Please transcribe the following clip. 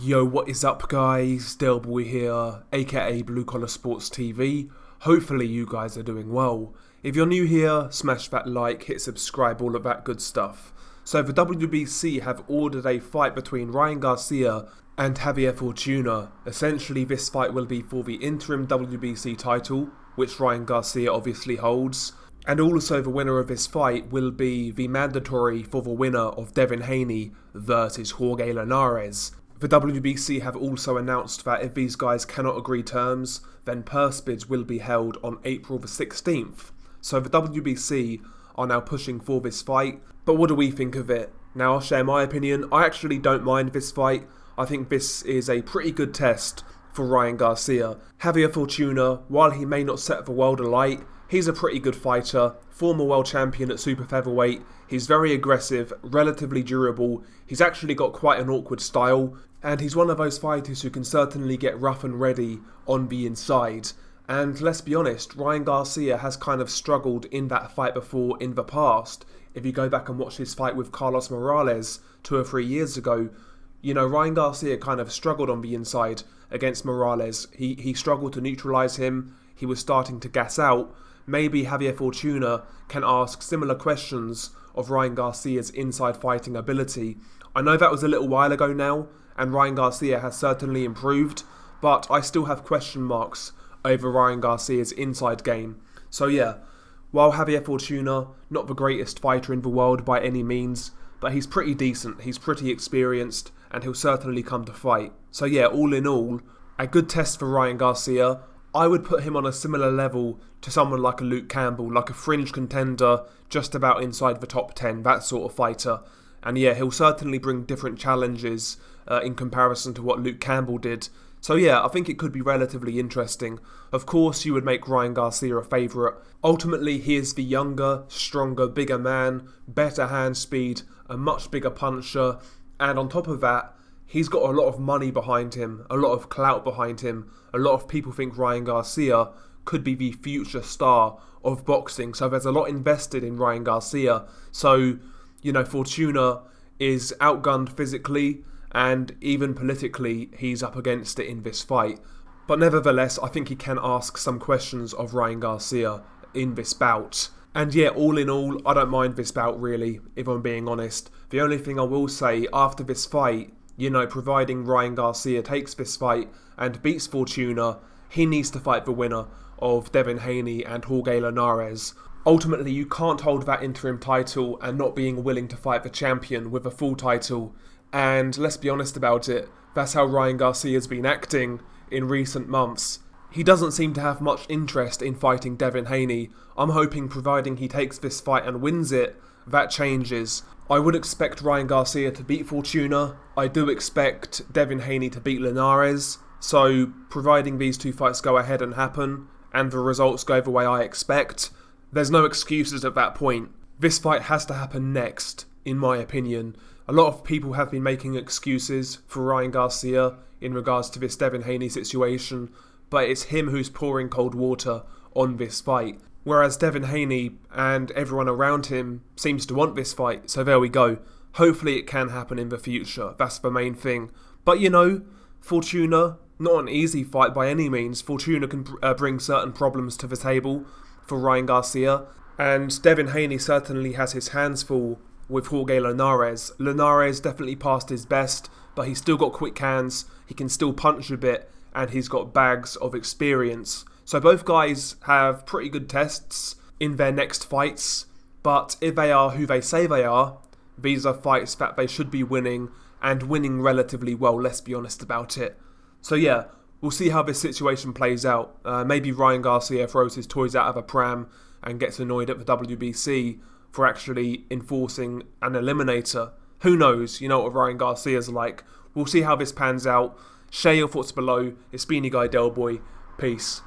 Yo, what is up guys? Delboy here, aka Blue Collar Sports TV. Hopefully you guys are doing well. If you're new here, smash that like, hit subscribe, all of that good stuff. So the WBC have ordered a fight between Ryan Garcia and Javier Fortuna. Essentially this fight will be for the interim WBC title, which Ryan Garcia obviously holds. And also the winner of this fight will be the mandatory for the winner of Devin Haney versus Jorge Linares. The WBC have also announced that if these guys cannot agree terms, then purse bids will be held on April the 16th. So the WBC are now pushing for this fight, but what do we think of it? Now I'll share my opinion. I actually don't mind this fight. I think this is a pretty good test for Ryan Garcia. Javier Fortuna, while he may not set the world alight, he's a pretty good fighter, former world champion at super featherweight. He's very aggressive, relatively durable. He's actually got quite an awkward style, and he's one of those fighters who can certainly get rough and ready on the inside. And let's be honest, Ryan Garcia has kind of struggled in that fight before in the past. If you go back and watch his fight with Carlos Morales 2 or 3 years ago, you know, Ryan Garcia kind of struggled on the inside against Morales. He struggled to neutralise him. He was starting to gas out. Maybe Javier Fortuna can ask similar questions of Ryan Garcia's inside fighting ability. I know that was a little while ago now, and Ryan Garcia has certainly improved, but I still have question marks over Ryan Garcia's inside game. So yeah, while Javier Fortuna, not the greatest fighter in the world by any means, but he's pretty decent, he's pretty experienced, and he'll certainly come to fight. So yeah, all in all, a good test for Ryan Garcia. I would put him on a similar level to someone like a Luke Campbell, like a fringe contender, just about inside the top 10, that sort of fighter. And yeah, he'll certainly bring different challenges in comparison to what Luke Campbell did. So yeah, I think it could be relatively interesting. Of course, you would make Ryan Garcia a favourite. Ultimately, he is the younger, stronger, bigger man, better hand speed, a much bigger puncher, and on top of that, he's got a lot of money behind him, a lot of clout behind him. A lot of people think Ryan Garcia could be the future star of boxing. So there's a lot invested in Ryan Garcia. So, you know, Fortuna is outgunned physically and even politically he's up against it in this fight. But nevertheless, I think he can ask some questions of Ryan Garcia in this bout. And yeah, all in all, I don't mind this bout really, if I'm being honest. The only thing I will say after this fight, you know, providing Ryan Garcia takes this fight and beats Fortuna, he needs to fight the winner of Devin Haney and Jorge Linares. Ultimately, you can't hold that interim title and not being willing to fight the champion with a full title. And let's be honest about it, that's how Ryan Garcia's been acting in recent months. He doesn't seem to have much interest in fighting Devin Haney. I'm hoping, providing he takes this fight and wins it, that changes. I would expect Ryan Garcia to beat Fortuna. I do expect Devin Haney to beat Linares. So, providing these two fights go ahead and happen, and the results go the way I expect, there's no excuses at that point. This fight has to happen next, in my opinion. A lot of people have been making excuses for Ryan Garcia in regards to this Devin Haney situation, but it's him who's pouring cold water on this fight. Whereas Devin Haney and everyone around him seems to want this fight, so there we go. Hopefully it can happen in the future, that's the main thing. But you know, Fortuna, not an easy fight by any means. Fortuna can bring certain problems to the table for Ryan Garcia, and Devin Haney certainly has his hands full with Jorge Linares. Linares definitely past his best, but he's still got quick hands, he can still punch a bit, and he's got bags of experience. So both guys have pretty good tests in their next fights, but if they are who they say they are, these are fights that they should be winning, and winning relatively well, let's be honest about it. So yeah, we'll see how this situation plays out. Maybe Ryan Garcia throws his toys out of a pram and gets annoyed at the WBC for actually enforcing an eliminator. Who knows, you know what Ryan Garcia's like. We'll see how this pans out. Share your thoughts below. It's been your guy Delboy. Peace.